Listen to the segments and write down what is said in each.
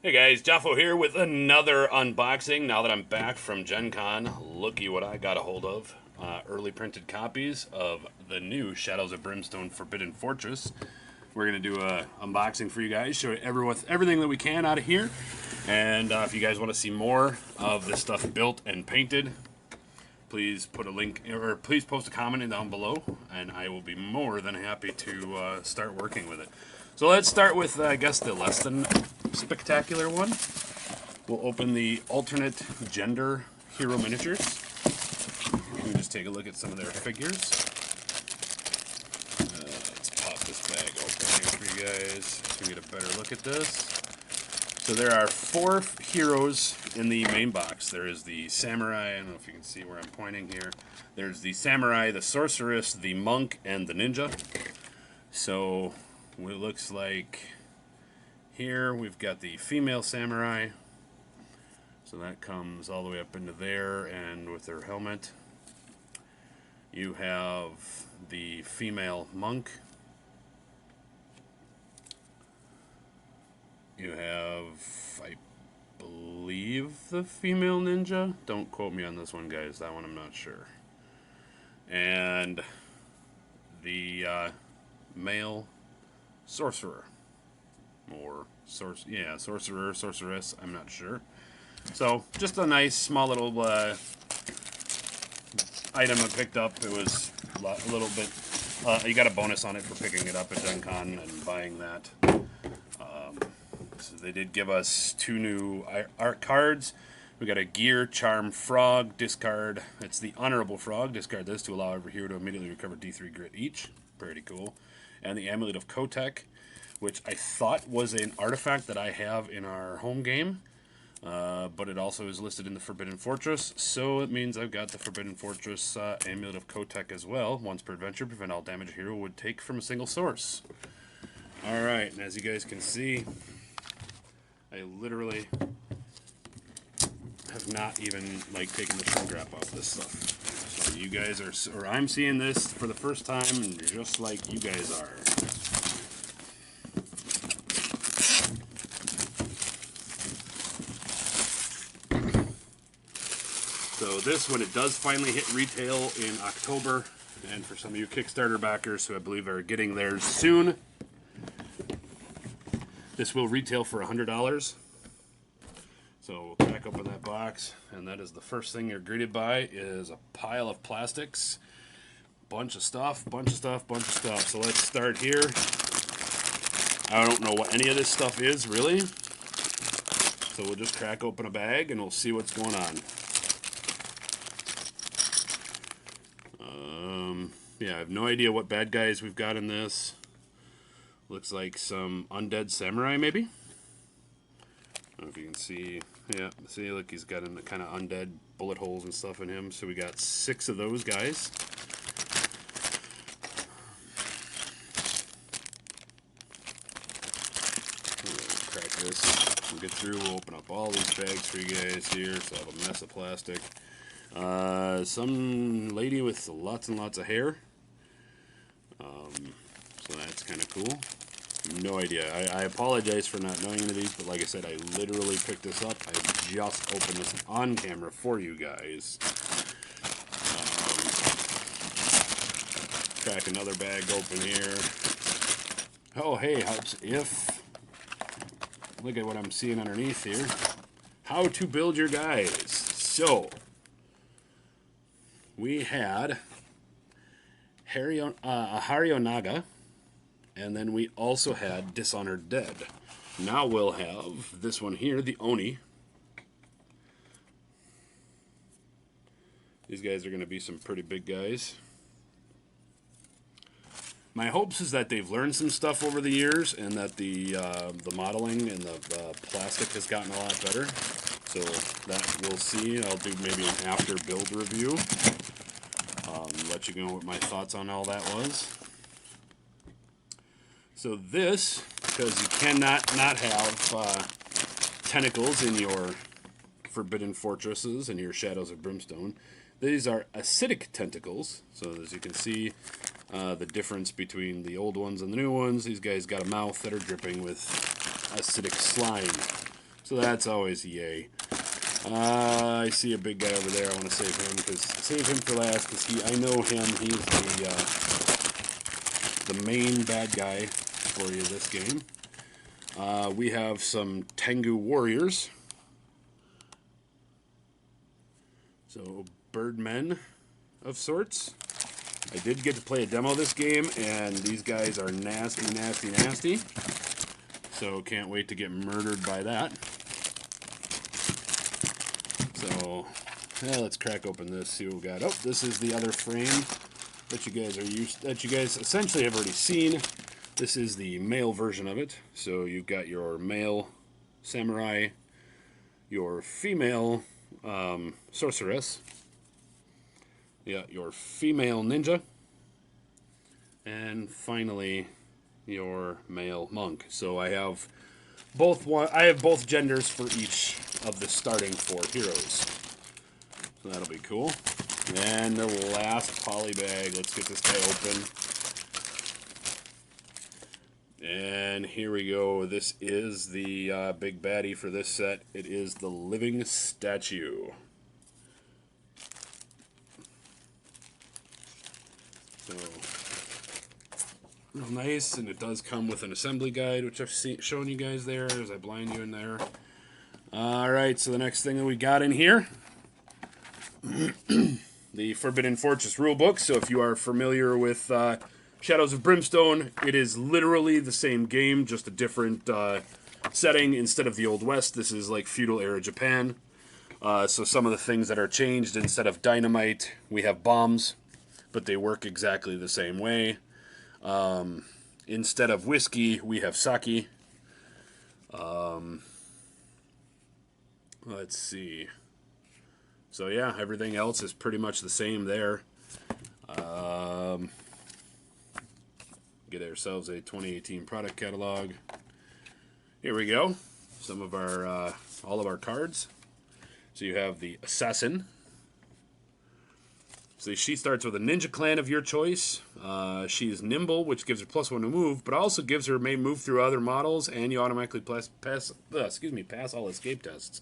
Hey guys, Jafo here with another unboxing. Now that I'm back from Gen Con, looky what I got a hold of. Early printed copies of the new Shadows of Brimstone Forbidden Fortress. We're going to do a unboxing for you guys, show everyone everything that we can out of here. And if you guys want to see more of this stuff built and painted, please put a link, or please post a comment down below, and I will be more than happy to start working with it. So let's start with, I guess, the less than spectacular one. We'll open the alternate gender hero miniatures. You can just take a look at some of their figures. Let's pop this bag open here for you guys so we get a better look at this. So there are 4 heroes in the main box. There is the samurai, I don't know if you can see where I'm pointing here. There's the samurai, the sorceress, the monk, and the ninja. So it looks like here we've got the female samurai. So that comes all the way up into there and with her helmet. You have the female monk. You have, I believe, the female ninja. Don't quote me on this one, guys. That one I'm not sure. And the male sorcerer. Or, sorcerer, sorceress. I'm not sure. So, just a nice, small little item I picked up. It was a little bit... you got a bonus on it for picking it up at Gen Con and buying that. So they did give us 2 new art cards. We got a Gear Charm Frog, discard. It's the Honorable Frog. Discard this to allow every hero to immediately recover D3 grit each. Pretty cool. And the Amulet of Kotek, which I thought was an artifact that I have in our home game. But it also is listed in the Forbidden Fortress, so it means I've got the Forbidden Fortress Amulet of Kotek as well. Once per adventure, prevent all damage a hero would take from a single source. Alright, and as you guys can see, I literally have not even taken the shrink wrap off this stuff. So you guys are, or I'm seeing this for the first time, just like you guys are. So this, when it does finally hit retail in October, and for some of you Kickstarter backers who I believe are getting theirs soon, this will retail for $100. So we'll crack open that box, and that is the first thing you're greeted by is a pile of plastics. Bunch of stuff. So let's start here. I don't know what any of this stuff is, really. So we'll just crack open a bag, and we'll see what's going on. Yeah, I have no idea what bad guys we've got in this. Looks like some undead samurai, maybe? I don't know if you can see. Yeah, see, look, he's got a kind of undead bullet holes and stuff in him. So we got 6 of those guys. We'll crack this. We'll get through. We'll open up all these bags for you guys here. So I have a mess of plastic. Some lady with lots and lots of hair. So that's kind of cool. No idea. I apologize for not knowing any of these, but like I said, I literally picked this up. I just opened this on camera for you guys. Crack another bag open here. Oh, hey, helps if... Look at what I'm seeing underneath here. How to build your guys. So, we had Harionaga, and then we also had Dishonored Dead. Now we'll have this one here, the Oni. These guys are going to be some pretty big guys. My hopes is that they've learned some stuff over the years, and that the modeling and the plastic has gotten a lot better. So that we'll see. I'll do maybe an after build review. Let you know what my thoughts on all that was. So this, because you cannot not have tentacles in your Forbidden Fortresses and your Shadows of Brimstone, these are acidic tentacles. So as you can see, the difference between the old ones and the new ones, these guys got a mouth that are dripping with acidic slime. So that's always yay. I see a big guy over there. I want to save him for last because I know him. He's the main bad guy for you this game. We have some Tengu warriors. So birdmen of sorts. I did get to play a demo of this game, and these guys are nasty, nasty, nasty. So can't wait to get murdered by that. So let's crack open this, see what we got. Oh, this is the other frame that you guys essentially have already seen. This is the male version of it. So you've got your male samurai, your female sorceress, yeah, your female ninja, and finally your male monk. So I have both genders for each of the starting 4 heroes. So that'll be cool. And the last poly bag. Let's get this guy open. And here we go. This is the big baddie for this set. It is the living statue. So, real nice, and it does come with an assembly guide, which I've shown you guys there as I blind you in there. Alright, so the next thing that we got in here, the Forbidden Fortress rulebook. So if you are familiar with Shadows of Brimstone, it is literally the same game, just a different setting. Instead of the Old West, this is like feudal era Japan. So some of the things that are changed, instead of dynamite, we have bombs, but they work exactly the same way. Instead of whiskey, we have sake. Let's see. So yeah, everything else is pretty much the same there. Get ourselves a 2018 product catalog. Here we go. Some of our, all of our cards. So you have the Assassin. So she starts with a ninja clan of your choice. She is nimble, which gives her +1 to move, but also gives her may move through other models, and you automatically pass all escape tests.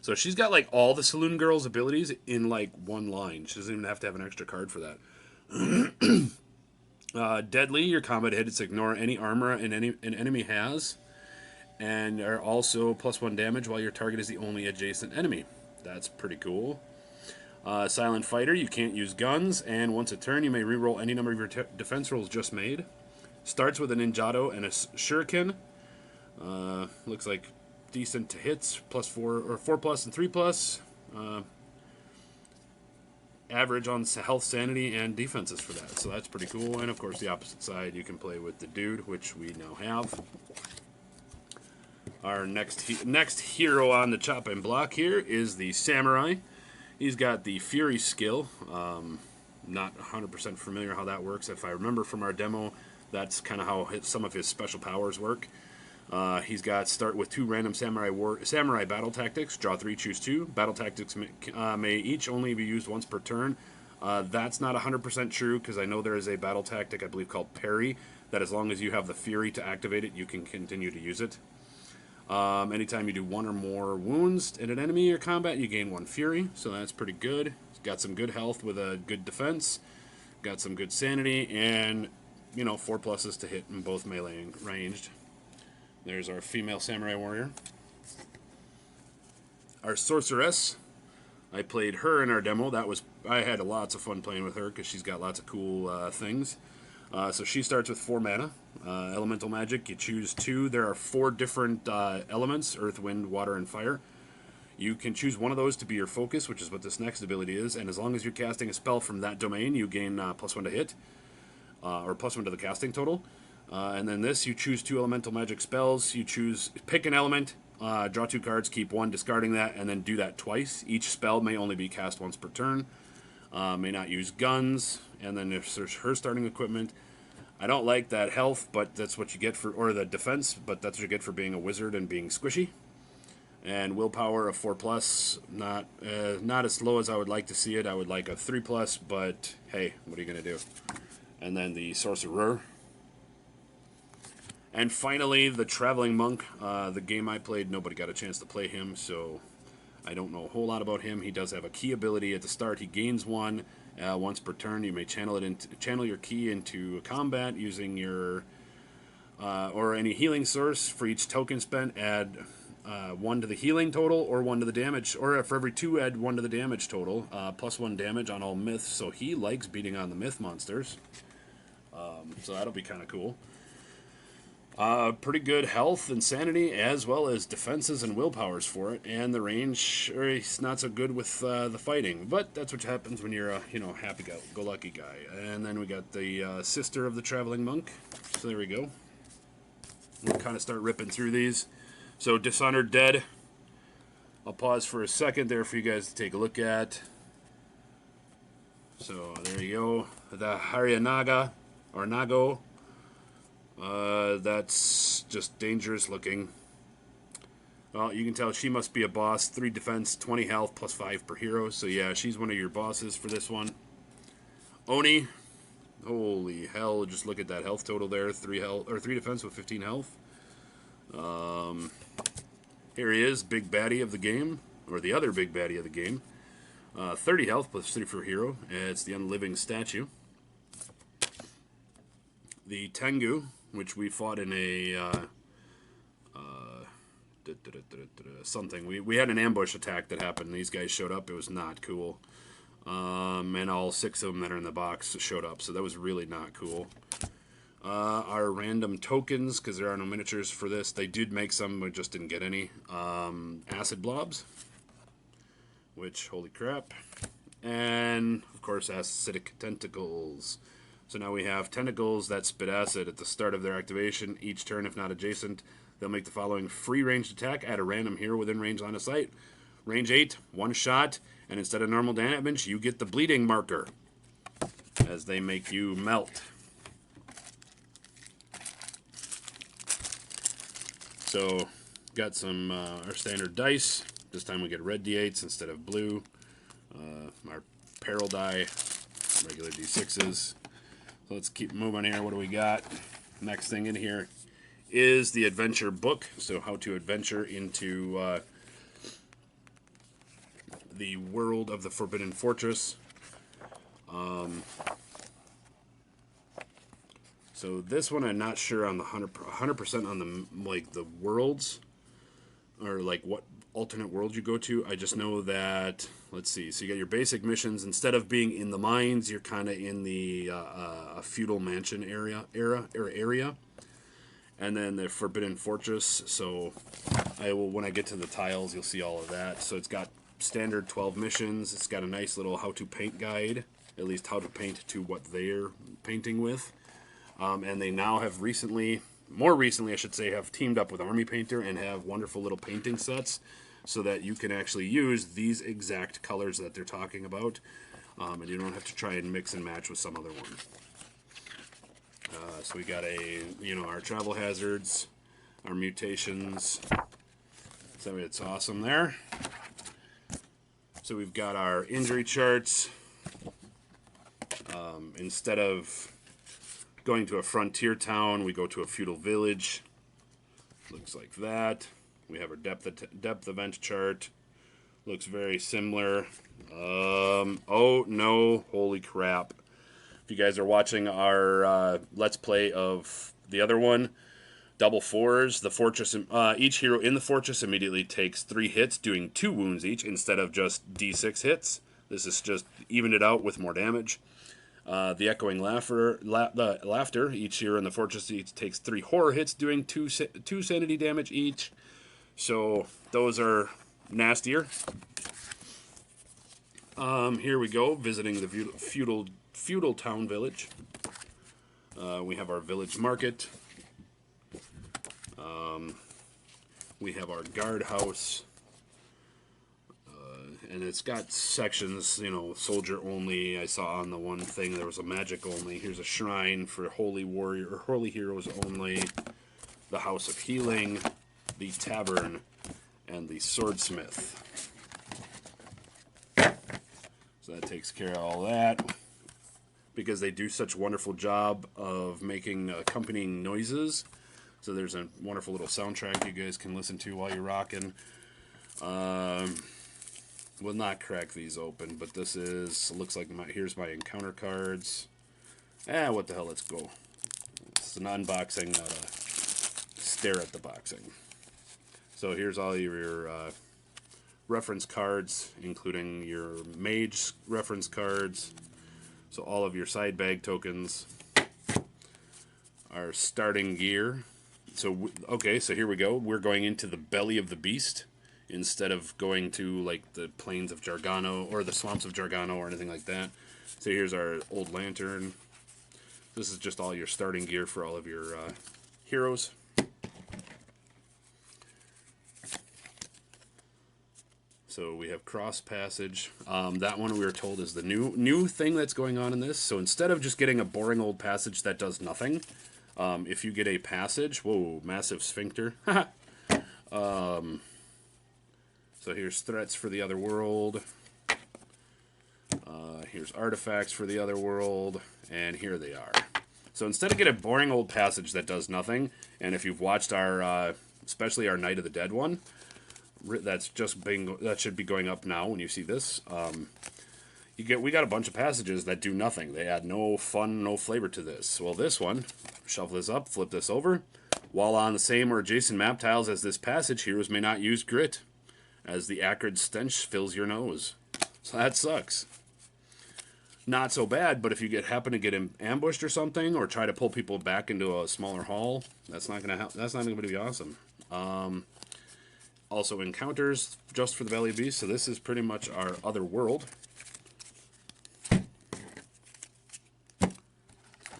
So she's got like all the Saloon Girl's abilities in like one line. She doesn't even have to have an extra card for that. Deadly, your combat hits ignore any armor an enemy has, and are also +1 damage while your target is the only adjacent enemy. That's pretty cool. Silent Fighter, you can't use guns, and once a turn you may reroll any number of your defense rolls just made. Starts with a ninjato and a shuriken. Looks like decent to hits, +4 or 4+ and 3+. Average on health, sanity, and defenses for that. So that's pretty cool. And of course the opposite side, you can play with the dude, which we now have. Our next hero on the chopping block here is the Samurai. He's got the Fury skill. Not 100% familiar how that works. If I remember from our demo, that's kind of how some of his special powers work. He's got start with 2 random samurai battle tactics. Draw 3, choose 2. Battle tactics may each only be used once per turn. That's not 100% true, because I know there is a battle tactic, I believe, called Parry, that as long as you have the Fury to activate it, you can continue to use it. Anytime you do 1 or more wounds in an enemy or combat, you gain 1 Fury, so that's pretty good. He's got some good health with a good defense, got some good sanity, and, 4 pluses to hit in both melee and ranged. There's our female samurai warrior. Our sorceress, I played her in our demo. I had lots of fun playing with her because she's got lots of cool things. So she starts with 4 mana. Elemental magic, you choose 2. There are 4 different elements: earth, wind, water, and fire. You can choose one of those to be your focus, which is what this next ability is, and as long as you're casting a spell from that domain, you gain +1 to hit, or +1 to the casting total. And then this, you choose 2 elemental magic spells. You pick an element, draw 2 cards, keep 1, discarding that, and then do that twice. Each spell may only be cast once per turn. May not use guns. And then if there's her starting equipment, I don't like that health, but that's what you get for, or the defense, but that's what you get for being a wizard and being squishy. And willpower of 4+, not as low as I would like to see it. I would like a 3+, but hey, what are you gonna do? And then the sorcerer. And finally, the Traveling Monk. The game I played, nobody got a chance to play him, so I don't know a whole lot about him. He does have a key ability at the start. He gains one once per turn. You may channel your key into combat using your or any healing source. For each token spent, add 1 to the healing total or 1 to the damage. Or for every 2, add 1 to the damage total. Plus 1 damage on all myths. So he likes beating on the myth monsters. So that'll be kind of cool. Pretty good health and sanity, as well as defenses and willpowers for it. And the range, he's not so good with the fighting. But that's what happens when you're a happy-go-lucky guy. And then we got the sister of the Traveling Monk. So there we go. We'll kind of start ripping through these. So Dishonored Dead. I'll pause for a second there for you guys to take a look at. So there you go. The Haryanaga, or Nago. That's just dangerous looking. Well, you can tell she must be a boss. 3 defense, 20 health, plus 5 per hero. So yeah, she's one of your bosses for this one. Oni. Holy hell, just look at that health total there. 3 defense with 15 health. Here he is, big baddie of the game, or the other big baddie of the game. 30 health plus 3 for hero. It's the Unliving Statue. The Tengu, which we fought in a something. We had an ambush attack that happened. These guys showed up. It was not cool. And all 6 of them that are in the box showed up, so that was really not cool. Our random tokens, because there are no miniatures for this. They did make some, but just didn't get any. Acid blobs, which, holy crap. And, of course, acidic tentacles. So now we have tentacles that spit acid at the start of their activation. Each turn, if not adjacent, they'll make the following free ranged attack at a random hero within range line of sight. Range 8, 1 shot, and instead of normal damage, you get the bleeding marker as they make you melt. So, got some our standard dice. This time we get red D8s instead of blue. Our peril die, regular D6s. So let's keep moving here. What do we got? Next thing in here is the adventure book. So how to adventure into the world of the Forbidden Fortress. So this one I'm not sure on the 100% on the worlds, or like what alternate world you go to. I just know that, let's see, so you got your basic missions. Instead of being in the mines, you're kind of in the feudal mansion area. And then the Forbidden Fortress. So when I get to the tiles, you'll see all of that. So it's got standard 12 missions. It's got a nice little how to paint guide, at least how to paint to what they're painting with. And they now have more recently I should say, have teamed up with Army Painter and have wonderful little painting sets so that you can actually use these exact colors that they're talking about, and you don't have to try and mix and match with some other one. So we got our travel hazards, our mutations. So it's awesome there. So we've got our injury charts. Instead of going to a frontier town, we go to a feudal village. Looks like that. We have our depth event chart. Looks very similar. Oh no, holy crap. If you guys are watching our Let's Play of the other one, double fours, the fortress, each hero in the fortress immediately takes 3 hits, doing 2 wounds each instead of just D6 hits. This is just evened it out with more damage. The Echoing Laughter, each hero in the fortress takes 3 horror hits, doing 2 sanity damage each. So those are nastier. Here we go, visiting the feudal town village. We have our village market. We have our guardhouse. And it's got sections, soldier only. I saw on the one thing there was a magic only. Here's a shrine for holy warrior or holy heroes only. The house of healing, the tavern, and the swordsmith. So that takes care of all that. Because they do such a wonderful job of making accompanying noises. So there's a wonderful little soundtrack you guys can listen to while you're rocking. Will not crack these open, but this is, looks like here's my encounter cards. What the hell, let's go. It's an unboxing, not a stare at the boxing. So here's all your reference cards, including your mage reference cards. So all of your side bag tokens. Our starting gear. So, okay, so here we go. We're going into the belly of the beast, instead of going to like the plains of Jargano or the swamps of Jargano or anything like that. So here's our old lantern. This is just all your starting gear for all of your heroes. So we have cross passage. That one we were told is the new thing that's going on in this. So instead of just getting a boring old passage that does nothing, if you get a passage, whoa, massive sphincter. So here's threats for the other world. Here's artifacts for the other world. And here they are. So instead of getting a boring old passage that does nothing, and if you've watched our, especially our Night of the Dead one, that should be going up now when you see this. We got a bunch of passages that do nothing. They add no fun, no flavor to this. Well, this one, shuffle this up, flip this over. While on the same or adjacent map tiles as this passage, heroes may not use grit, as the acrid stench fills your nose. So that sucks. Not so bad, but if you happen to get ambushed or something, or try to pull people back into a smaller hall, that's not gonna that's not gonna be awesome. Also encounters just for the belly beast. So this is pretty much our other world.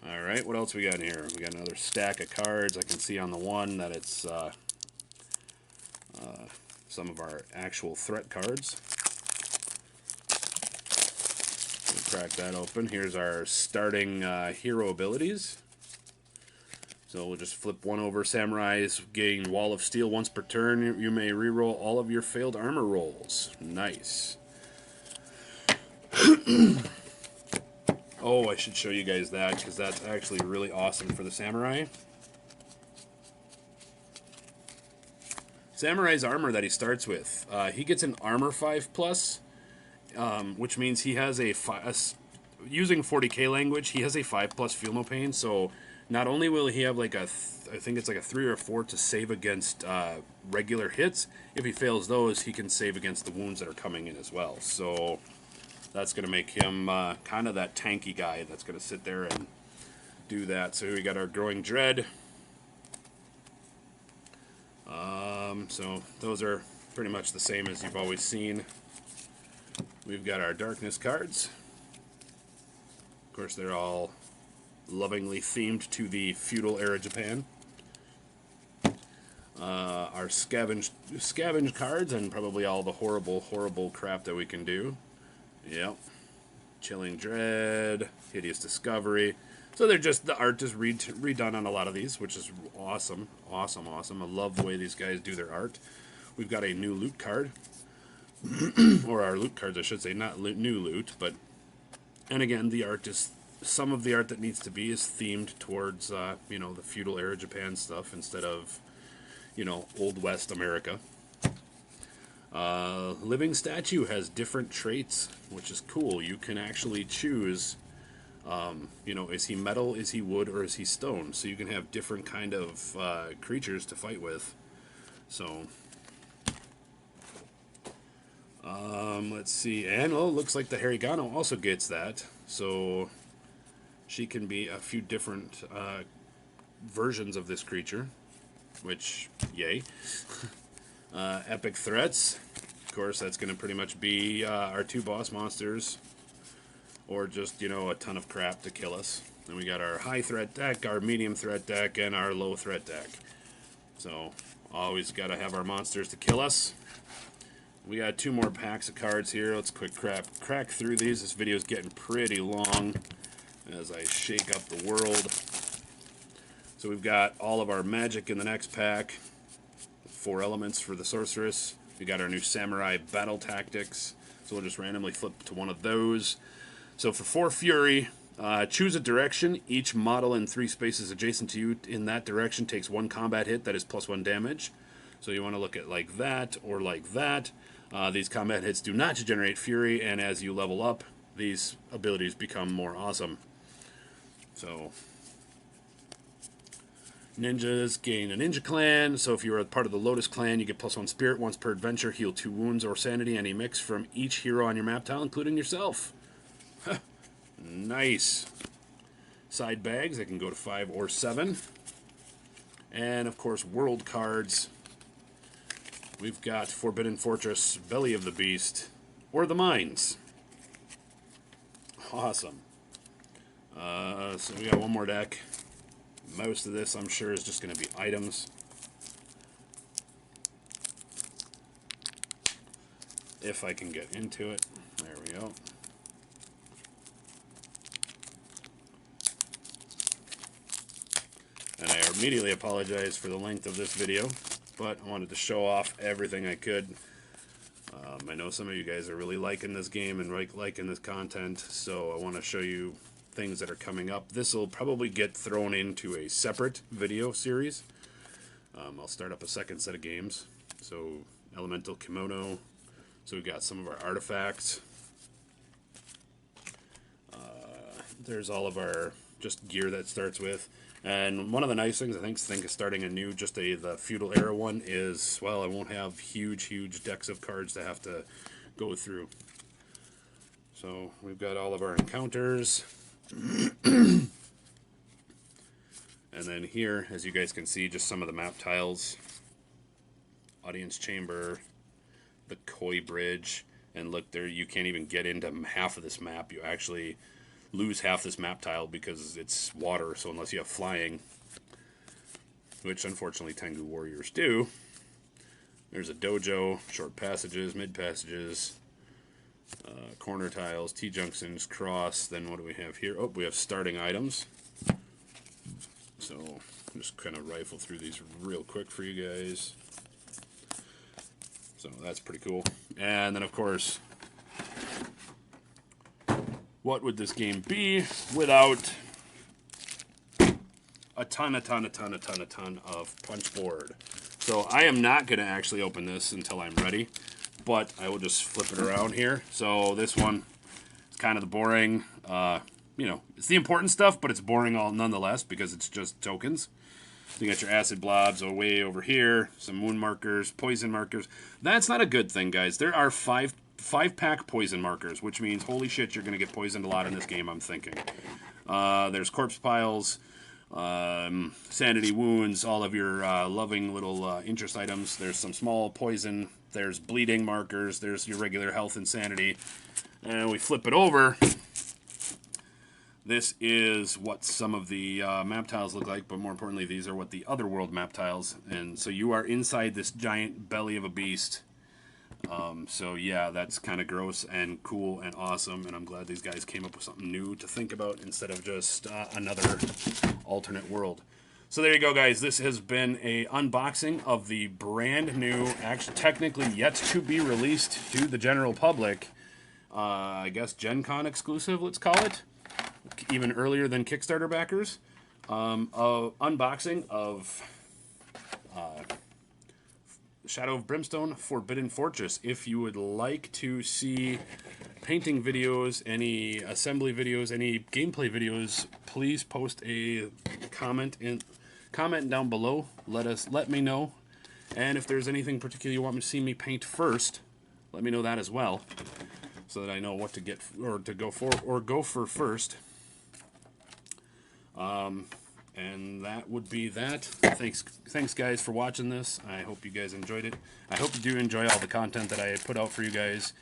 All right, what else we got in here? We got another stack of cards. I can see on the one that it's some of our actual threat cards. We'll crack that open. Here's our starting hero abilities. So we'll just flip one over. Samurais gain Wall of Steel once per turn. You may reroll all of your failed armor rolls. Nice. Oh, I should show you guys that, because that's actually really awesome for the Samurai. Samurai's armor that he starts with, he gets an armor 5+, which means he has using 40k language, he has a 5+ feel no pain, so not only will he have like I think it's like a 3 or a 4 to save against regular hits, if he fails those, he can save against the wounds that are coming in as well. So that's going to make him kind of that tanky guy that's going to sit there and do that. So we got our Growing Dread. So those are pretty much the same as you've always seen. We've got our Darkness cards. Of course, they're all lovingly themed to the feudal era Japan. Our scavenge cards, and probably all the horrible crap that we can do. Yep. Chilling Dread, Hideous Discovery. So they're just, the art is redone on a lot of these, which is awesome. Awesome. I love the way these guys do their art. We've got a new loot card. Or our loot cards, I should say. Not new loot, but... And again, the art is... Some of the art that needs to be is themed towards, you know, the feudal era Japan stuff instead of, you know, Old West America. Living Statue has different traits, which is cool. You can actually choose, you know, is he metal, is he wood, or is he stone? So you can have different kind of creatures to fight with. So, let's see. And, oh, looks like the Harigano also gets that. So she can be a few different versions of this creature, which, yay. Epic Threats. Of course, that's going to pretty much be our 2 boss monsters, or just, you know, a ton of crap to kill us. Then we got our high threat deck, our medium threat deck, and our low threat deck. So, always got to have our monsters to kill us. We got 2 more packs of cards here. Let's crack through these. This video is getting pretty long as I shake up the world. So we've got all of our magic in the next pack. 4 elements for the sorceress. We got our new samurai battle tactics, so we'll just randomly flip to one of those. So for 4 fury, Choose a direction. Each model in 3 spaces adjacent to you in that direction takes 1 combat hit that is +1 damage. So you want to look at like that or like that. These combat hits do not generate fury, and as you level up, these abilities become more awesome. So ninjas gain a ninja clan. So if you're a part of the Lotus clan, you get +1 spirit once per adventure, heal 2 wounds or sanity, any mix from each hero on your map tile, including yourself. Nice. Side bags, they can go to 5 or 7. And of course, world cards. We've got Forbidden Fortress, Belly of the Beast, or the Mines. Awesome. So we got one more deck. Most of this, I'm sure, is just going to be items. If I can get into it. There we go. And I immediately apologize for the length of this video, but I wanted to show off everything I could. I know some of you guys are really liking this game and liking this content, so I want to show you things that are coming up. This will probably get thrown into a separate video series. I'll start up a second set of games. So Elemental Kimono. So we've got some of our artifacts. There's all of our just gear that starts with. And one of the nice things I think is starting a new, the feudal era one is, well, I won't have huge decks of cards to have to go through. So we've got all of our encounters. And then here, as you guys can see, just some of the map tiles. Audience chamber, the Koi bridge, and look there, you can't even get into half of this map. You actually lose half this map tile because it's water, so unless you have flying, which unfortunately Tengu warriors do. There's a dojo, short passages, mid passages, corner tiles, T-junctions, cross. Then what do we have here? Oh, we have starting items. So I'm just kind of rifle through these real quick for you guys. So that's pretty cool. And then of course, what would this game be without a ton of punch board? So I am not going to actually open this until I'm ready, but I will just flip it around here. So this one is kind of the boring, you know, it's the important stuff, but it's boring all nonetheless because it's just tokens. You got your acid blobs way over here, some wound markers, poison markers. That's not a good thing, guys. There are five-pack poison markers, which means, holy shit, you're going to get poisoned a lot in this game, I'm thinking. There's corpse piles, sanity wounds, all of your loving little interest items. There's some small poison. There's bleeding markers. There's your regular health and sanity. And we flip it over. This is what some of the map tiles look like, but more importantly, these are what the other world map tiles. And so you are inside this giant belly of a beast. So yeah, that's kind of gross and cool and awesome, and I'm glad these guys came up with something new to think about instead of just another alternate world. So there you go, guys. This has been a unboxing of the brand new, actually technically yet to be released to the general public, I guess Gen Con exclusive, let's call it, even earlier than Kickstarter backers, unboxing of Shadow of Brimstone Forbidden Fortress. If you would like to see painting videos, any assembly videos, any gameplay videos, please post a comment down below. Let me know. And if there's anything particular you want me to see me paint first, let me know that as well, so that I know what to get or to go for first. And that would be that. Thanks guys for watching this. I hope you guys enjoyed it. I hope you do enjoy all the content that I put out for you guys.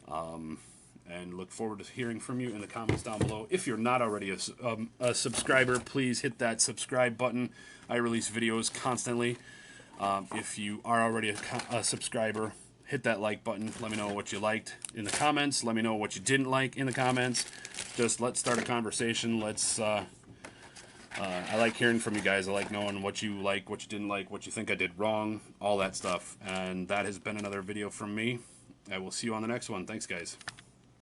And look forward to hearing from you in the comments down below. If you're not already a subscriber, please hit that subscribe button. I release videos constantly. If you are already a subscriber, hit that like button. Let me know what you liked in the comments. Let me know what you didn't like in the comments. Just let's start a conversation. Let's I like hearing from you guys. I like knowing what you like, what you didn't like, what you think I did wrong, all that stuff. And that has been another video from me. I will see you on the next one. Thanks, guys.